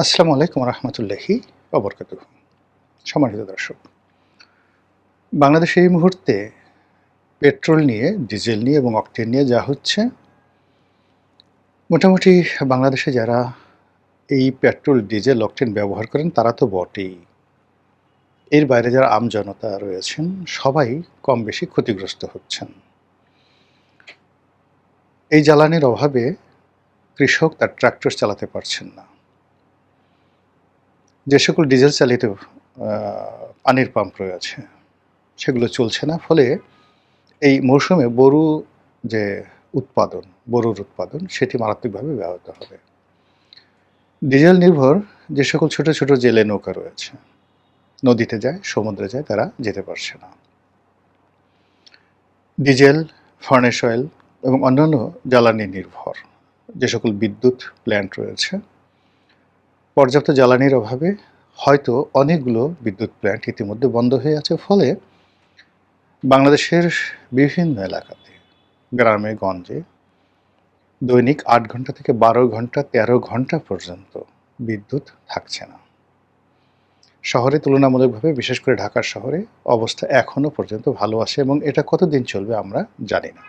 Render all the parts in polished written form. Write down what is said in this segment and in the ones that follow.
আসসালামু আলাইকুম রহমতুল্লাহি ওবরকাতুহু। সম্মানিত দর্শক, বাংলাদেশে এই মুহূর্তে পেট্রোল নিয়ে, ডিজেল নিয়ে এবং অকটেন নিয়ে যা হচ্ছে, মোটামুটি বাংলাদেশে যারা এই পেট্রোল, ডিজেল, অকটেন ব্যবহার করেন তারা তো বটেই। এর বাইরে যারা আমজনতা রয়েছেন সবাই কম বেশি ক্ষতিগ্রস্ত হচ্ছেন। এই জ্বালানির অভাবে কৃষক তার ট্রাক্টর চালাতে পারছেন না। যে সকল ডিজেল চালিত পানির পাম্প রয়েছে সেগুলো চলছে না, ফলে এই মৌসুমে যে বোরোর উৎপাদন সেটি মারাত্মকভাবে ব্যাহত হবে। ডিজেল নির্ভর যে সকল ছোট ছোট জেলে নৌকা রয়েছে, নদীতে যায়, সমুদ্রে যায়, তারা যেতে পারছে না। ডিজেল, ফার্নেস অয়েল এবং অন্যান্য জ্বালানি নির্ভর যে সকল বিদ্যুৎ প্ল্যান্ট রয়েছে, পর্যাপ্ত জ্বালানির অভাবে হয়তো অনেকগুলো বিদ্যুৎ প্ল্যান্ট ইতিমধ্যে বন্ধ হয়ে আছে। ফলে বাংলাদেশের বিভিন্ন এলাকাতে, গ্রামে গঞ্জে দৈনিক ৮ ঘন্টা থেকে ১২ ঘন্টা, ১৩ ঘন্টা পর্যন্ত বিদ্যুৎ থাকছে না। শহরে তুলনামূলকভাবে, বিশেষ করে ঢাকার শহরে অবস্থা এখনো পর্যন্ত ভালো আছে এবং এটা কতদিন চলবে আমরা জানি না।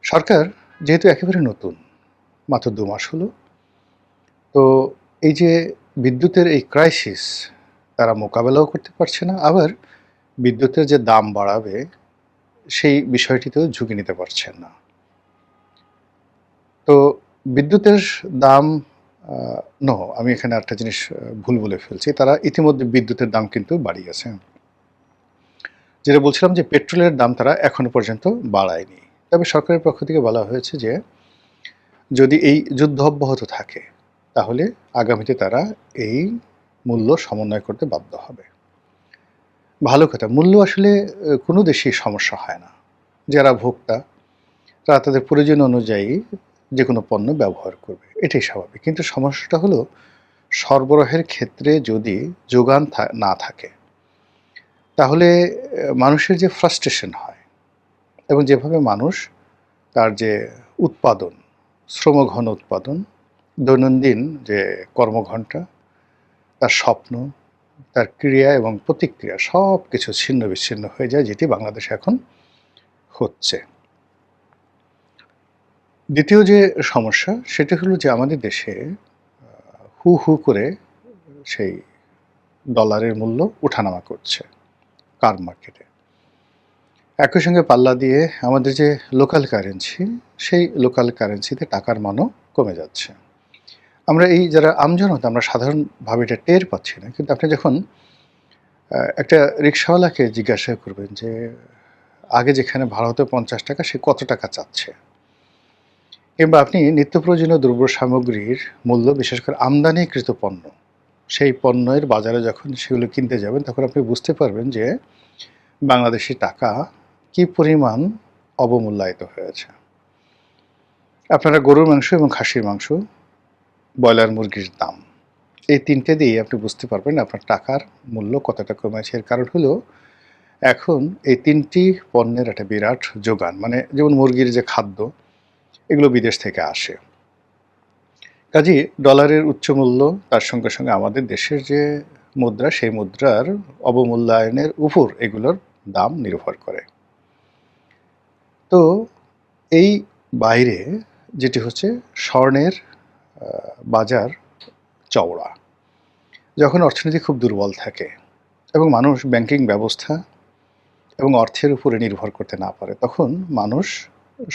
সরকার যেহেতু একেবারে নতুন, মাত্র ২ মাস হলো, তো এই যে বিদ্যুতের এই ক্রাইসিস তারা মোকাবেলাও করতে পারছে না, আবার বিদ্যুতের যে দাম বাড়াবে সেই বিষয়টিতেও ঝুঁকি নিতে পারছেন না। তো বিদ্যুতের দাম আমি এখানে একটা জিনিস ভুল বলে ফেলছি। তারা ইতিমধ্যে বিদ্যুতের দাম কিন্তু বাড়িয়েছে। যেটা বলছিলাম যে পেট্রোলের দাম তারা এখনো পর্যন্ত বাড়ায়নি। তবে সরকারের পক্ষ থেকে বলা হয়েছে যে যদি এই যুদ্ধ অব্যাহত থাকে তাহলে আগামীতে তারা এই মূল্য সমন্বয় করতে বাধ্য হবে। ভালো কথা, মূল্য আসলে কোনো দেশেই সমস্যা হয় না। যারা ভোক্তা তারা তাদের প্রয়োজন অনুযায়ী যে কোনো পণ্য ব্যবহার করবে, এটাই স্বাভাবিক। কিন্তু সমস্যাটা হলো সরবরাহের ক্ষেত্রে যদি যোগান না থাকে তাহলে মানুষের যে ফ্রাস্ট্রেশন হয় এবং যেভাবে মানুষ তার যে উৎপাদন, শ্রমঘন উৎপাদন, দৈনন্দিন যে কর্মঘণ্টা, তার স্বপ্ন, তার ক্রিয়া এবং প্রতিক্রিয়া সব কিছু ছিন্ন বিচ্ছিন্ন হয়ে যায়, যেটি বাংলাদেশে এখন হচ্ছে। দ্বিতীয় যে সমস্যা সেটি হলো যে আমাদের দেশে হু হু করে সেই ডলারের মূল্য ওঠানামা করছে কার মার্কেটে। একই সঙ্গে পাল্লা দিয়ে আমাদের যে লোকাল কারেন্সি, সেই লোকাল কারেন্সিতে টাকার মানও কমে যাচ্ছে। আমরা এই যারা আমজনতা, আমরা সাধারণভাবে এটা টের পাচ্ছি না। কিন্তু আপনি যখন একটা রিক্সাওয়ালাকে জিজ্ঞাসা করবেন যে আগে যেখানে ভাড়া হতো ৫০ টাকা, সে কত টাকা চাচ্ছে? কিংবা আপনি নিত্য প্রয়োজনীয় দ্রব্য সামগ্রীর মূল্য, বিশেষ করে আমদানিকৃত পণ্য, সেই পণ্যের বাজারে যখন সেগুলো কিনতে যাবেন তখন আপনি বুঝতে পারবেন যে বাংলাদেশি টাকা কী পরিমাণ অবমূল্যায়িত হয়েছে। আপনারা গরুর মাংস এবং খাসির মাংস, ব্রয়লার মুরগির দাম, এই ৩টে দিয়ে আপনি বুঝতে পারবেন আপনার টাকার মূল্য কতটা কমেছে। এর কারণ হলো এখন এই ৩টি পণ্যের একটা বিরাট যোগান, মানে যেমন মুরগির যে খাদ্য, এগুলো বিদেশ থেকে আসে। কাজেই ডলারের উচ্চ মূল্য, তার সঙ্গে সঙ্গে আমাদের দেশের যে মুদ্রা, সেই মুদ্রার অবমূল্যায়নের উপর এগুলোর দাম নির্ভর করে। তো এই বাইরে যেটি হচ্ছে স্বর্ণের বাজার চওড়া। যখন অর্থনীতি খুব দুর্বল থাকে এবং মানুষ ব্যাংকিং ব্যবস্থা এবং অর্থের উপরে নির্ভর করতে না পারে, তখন মানুষ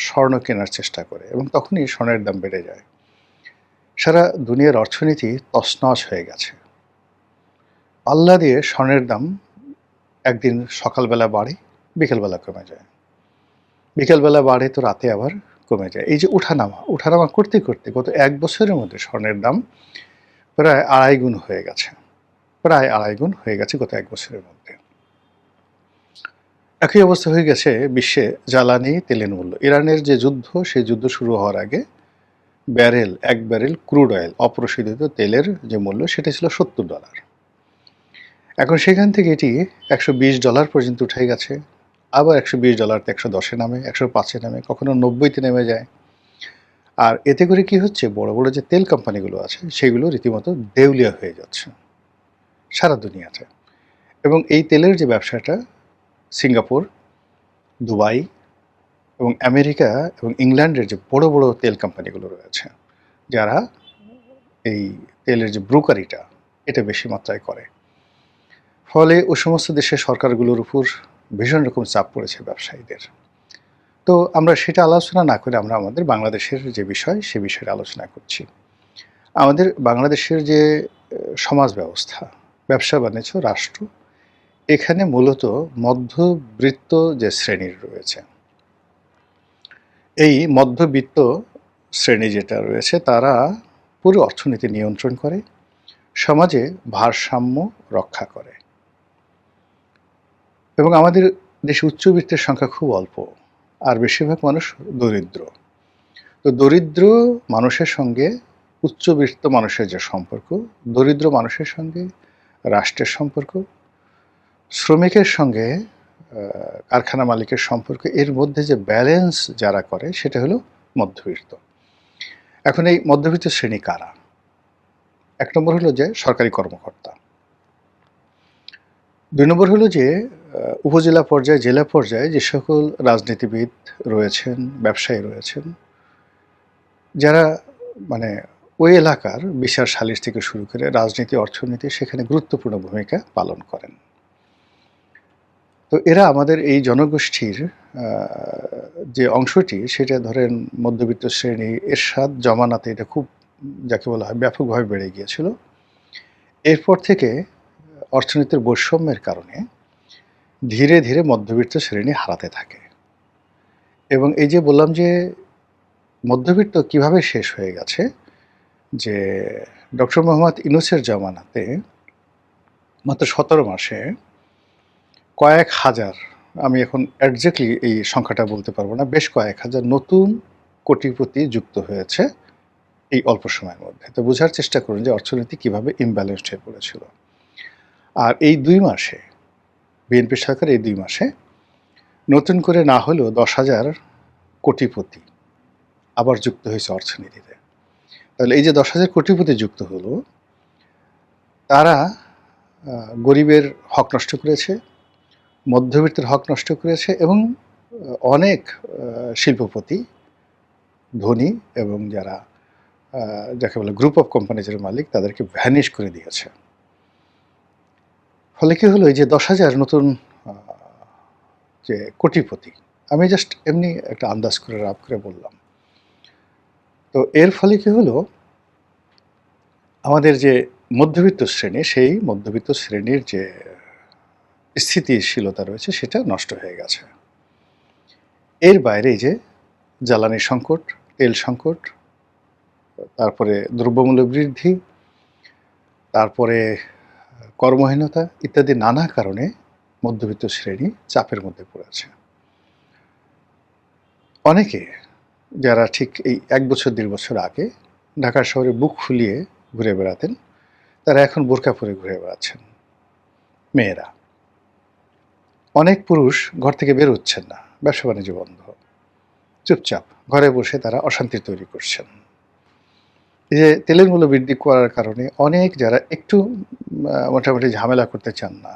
স্বর্ণ কেনার চেষ্টা করে এবং তখনই স্বর্ণের দাম বেড়ে যায়। সারা দুনিয়ার অর্থনীতি তছনছ হয়ে গেছে। পাল্লা দিয়ে স্বর্ণের দাম একদিন সকালবেলা বাড়ে, বিকেলবেলা কমে যায়, বিকেলবেলা বাড়ে তো রাতে আবার কমে যায়। এই যে ওঠানামা করতে করতে গত ১ বছরের মধ্যে স্বর্ণের দাম প্রায় ২.৫ গুণ হয়ে গেছে। প্রায় ২.৫ গুণ হয়ে গেছে গত ১ বছরের মধ্যে। একই অবস্থা হয়ে গেছে বিশ্বে জ্বালানি তেলের মূল্য। ইরানের যে যুদ্ধ, সেই যুদ্ধ শুরু হওয়ার আগে এক ব্যারেল ক্রুড অয়েল, অপরিশোধিত তেলের যে মূল্য, সেটা ছিল $৭০। এখন সেখান থেকে এটি $১২০ পর্যন্ত উঠে গেছে। আবার $১২০ তে ১১০-এ নামে, ১০৫-এ নামে, কখনো ৯০-তে নেমে যায়। আর এতে করে কি হচ্ছে, বড় বড় যে তেল কোম্পানিগুলো আছে সেগুলো রীতিমতো দেউলিয়া হয়ে যাচ্ছে সারা দুনিয়াতে। এবং এই তেলের যে ব্যবসাটা সিঙ্গাপুর, দুবাই এবং আমেরিকা এবং ইংল্যান্ডের যে বড় বড় তেল কোম্পানিগুলো রয়েছে, যারা এই তেলের যে ব্রোকারিটা এটা বেশি মাত্রায় করে, ফলে ওই সমস্ত দেশের সরকারগুলোর উপর ভীষণ রকম চাপ পড়েছে ব্যবসায়ীদের। তো আমরা সেটা আলোচনা না করে আমরা আমাদের বাংলাদেশের যে বিষয় সে বিষয়ে আলোচনা করছি। আমাদের বাংলাদেশের যে সমাজ ব্যবস্থা, ব্যবসা বাণিজ্য, রাষ্ট্র, এখানে মূলত মধ্যবিত্ত যে শ্রেণীর রয়েছে, এই মধ্যবিত্ত শ্রেণী যেটা রয়েছে তারা পুরো অর্থনীতি নিয়ন্ত্রণ করে, সমাজে ভারসাম্য রক্ষা করে। এবং আমাদের দেশে উচ্চবিত্তের সংখ্যা খুব অল্প, আর বেশিরভাগ মানুষ দরিদ্র। তো দরিদ্র মানুষের সঙ্গে উচ্চবিত্ত মানুষের যে সম্পর্ক, দরিদ্র মানুষের সঙ্গে রাষ্ট্রের সম্পর্ক, শ্রমিকের সঙ্গে কারখানা মালিকের সম্পর্ক, এর মধ্যে যে ব্যালেন্স যারা করে সেটা হলো মধ্যবিত্ত। এখন এই মধ্যবিত্ত শ্রেণী কারা? এক নম্বর হলো যে সরকারি কর্মকর্তা, দুই নম্বর হলো যে উপজেলা পর্যায়ে, জেলা পর্যায়ে যে সকল রাজনীতিবিদ রয়েছেন, ব্যবসায়ী রয়েছেন, যারা মানে ওই এলাকার বিচার সালিশ থেকে শুরু করে রাজনীতি, অর্থনীতি সেখানে গুরুত্বপূর্ণ ভূমিকা পালন করেন। তো এরা আমাদের এই জনগোষ্ঠীর যে অংশটি সেটা ধরেন মধ্যবিত্ত শ্রেণী, এরশাদ জমানাতে এটা খুব যাকে বলা হয় ব্যাপকভাবে বেড়ে গিয়েছিল। এরপর থেকে অর্থনীতির বৈষম্যের কারণে ধীরে ধীরে মধ্যবিত্ত শ্রেণী হারাতে থাকে। এবং এই যে বললাম যে মধ্যবিত্ত কিভাবে শেষ হয়ে গেছে, যে ডক্টর মোহাম্মদ ইউনূসের জমানাতে মাত্র 17 মাসে কয়েক হাজার, আমি এখন একজ্যাক্টলি এই সংখ্যাটা বলতে পারবো না, বেশ কয়েক হাজার নতুন কোটিপতি যুক্ত হয়েছে এই অল্প সময়ের মধ্যে। তো বোঝার চেষ্টা করুন যে অর্থনীতি কীভাবে ইমব্যালেন্সড হয়ে পড়েছিল। আর এই 2 মাসে বিএনপি সরকার এই 2 মাসে নতুন করে না হলেও 10,000 কোটিপতি আবার যুক্ত হয়েছে অর্থনীতিতে। তাহলে এই যে 10,000 কোটিপতি যুক্ত হলো, তারা গরিবের হক নষ্ট করেছে, মধ্যবিত্তের হক নষ্ট করেছে এবং অনেক শিল্পপতি, ধনী এবং যারা যাকে বলে গ্রুপ অফ কোম্পানিজের মালিক, তাদেরকে ভ্যানিশ করে দিয়েছে। ফলে কি হলো, এই যে 10,000 নতুন যে কোটিপতি, আমি জাস্ট এমনি একটা আন্দাজ করে রাব করে বললাম। তো এর ফলে কি হলো, আমাদের যে মধ্যবিত্ত শ্রেণী, সেই মধ্যবিত্ত শ্রেণীর যে স্থিতিশীলতা রয়েছে সেটা নষ্ট হয়ে গেছে। এর বাইরে এই যে জ্বালানি সংকট, তেল সংকট, তারপরে দ্রব্যমূল্য বৃদ্ধি, তারপরে কর্মহীনতা ইত্যাদি নানা কারণে মধ্যবিত্ত শ্রেণী চাপের মধ্যে পড়েছে। অনেকে যারা ঠিক এই 1 বছর 1.5 বছর আগে ঢাকা শহরে বুক ফুলিয়ে ঘুরে বেড়াতেন, তারা এখন বোরকা পরে ঘুরে বেড়াচ্ছেন। মেয়েরা, অনেক পুরুষ ঘর থেকে বের হচ্ছেন না, ব্যবসা বাণিজ্য বন্ধ, চুপচাপ ঘরে বসে তারা অশান্তি তৈরি করছেন। এই যে তেলের মূল্য বৃদ্ধি করার কারণে অনেক যারা একটু মোটামুটি ঝামেলা করতে চান না,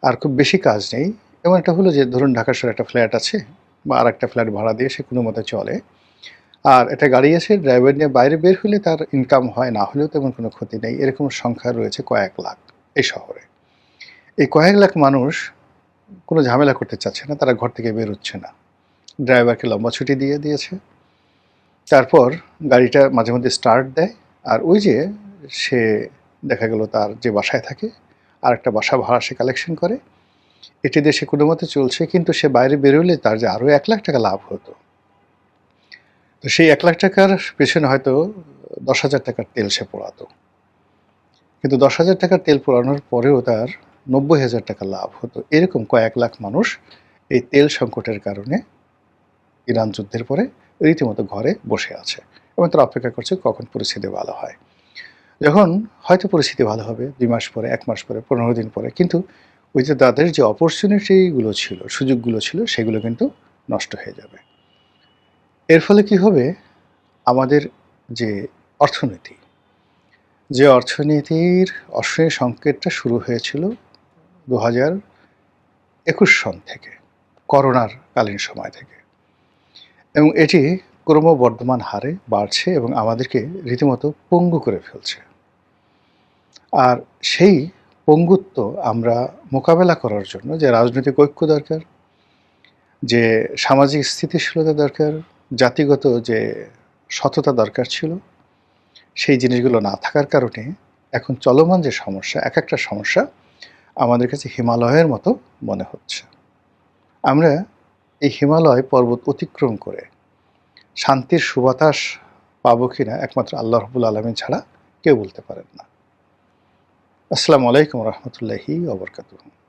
আর খুব বেশি কাজ নেই, এমন একটা হলো যে ধরুন ঢাকা শহরে একটা ফ্ল্যাট আছে বা আর একটা ফ্ল্যাট ভাড়া দিয়ে সে কোনো মতে চলে, আর একটা গাড়ি আছে, ড্রাইভার নিয়ে বাইরে বের হলে তার ইনকাম হয়, না হলেও তেমন কোনো ক্ষতি নেই। এরকম সংখ্যা রয়েছে কয়েক লাখ এই শহরে। এই কয়েক লাখ মানুষ কোনো ঝামেলা করতে চাচ্ছে না, তারা ঘর থেকে বের হচ্ছে না, ড্রাইভারকে লম্বা ছুটি দিয়ে দিয়েছে। তারপর গাড়িটা মাঝে মধ্যে স্টার্ট দেয়, আর ওই যে সে দেখা গেল তার যে বাসায় থাকে আর একটা বাসা ভাড়া সে কালেকশন করে, এটি দিয়ে সে কোনো মতে চলছে। কিন্তু সে বাইরে বেরোলে তার যে আরও 1 লাখ টাকা লাভ হতো, তো সেই 1 লাখ টাকার পেছনে হয়তো 10,000 টাকার তেল সে পোড়াতো, কিন্তু 10,000 টাকার তেল পোড়ানোর পরেও তার 90,000 টাকা লাভ হতো। এরকম কয়েক লাখ মানুষ এই তেল সংকটের কারণে ইরান যুদ্ধের পরে রীতিমতো ঘরে বসে আছে এবং তারা অপেক্ষা করছে কখন পরিস্থিতি ভালো হয়। যখন হয়তো পরিস্থিতি ভালো হবে 2 মাস পরে, 1 মাস পরে, 15 দিন পরে, কিন্তু ওই যে তাদের যে অপরচুনিটিগুলো ছিল, সুযোগগুলো ছিল, সেগুলো কিন্তু নষ্ট হয়ে যাবে। এর ফলে কি হবে, আমাদের যে অর্থনীতি, যে অর্থনীতির অশ্বিনী সংকেতটা শুরু হয়েছিল 2021 সন থেকে, করোনার কালীন সময় থেকে, এবং এটি ক্রমবর্ধমান হারে বাড়ছে এবং আমাদেরকে রীতিমতো পঙ্গু করে ফেলছে। আর সেই পঙ্গুত্ব আমরা মোকাবেলা করার জন্য যে রাজনৈতিক ঐক্য দরকার, যে সামাজিক স্থিতিশীলতা দরকার, জাতিগত যে সততা দরকার ছিল, সেই জিনিসগুলো না থাকার কারণে এখন চলমান যে সমস্যা, এক একটা সমস্যা আমাদের কাছে হিমালয়ের মতো মনে হচ্ছে। আমরা এই হিমালয় পর্বত অতিক্রম করে শান্তির সুবাতাস পাবো কিনা একমাত্র আল্লাহ রাব্বুল আলামিন ছাড়া কেউ বলতে পারেন না। আসসালামু আলাইকুম ওয়া রাহমাতুল্লাহি ওয়া বারাকাতুহু।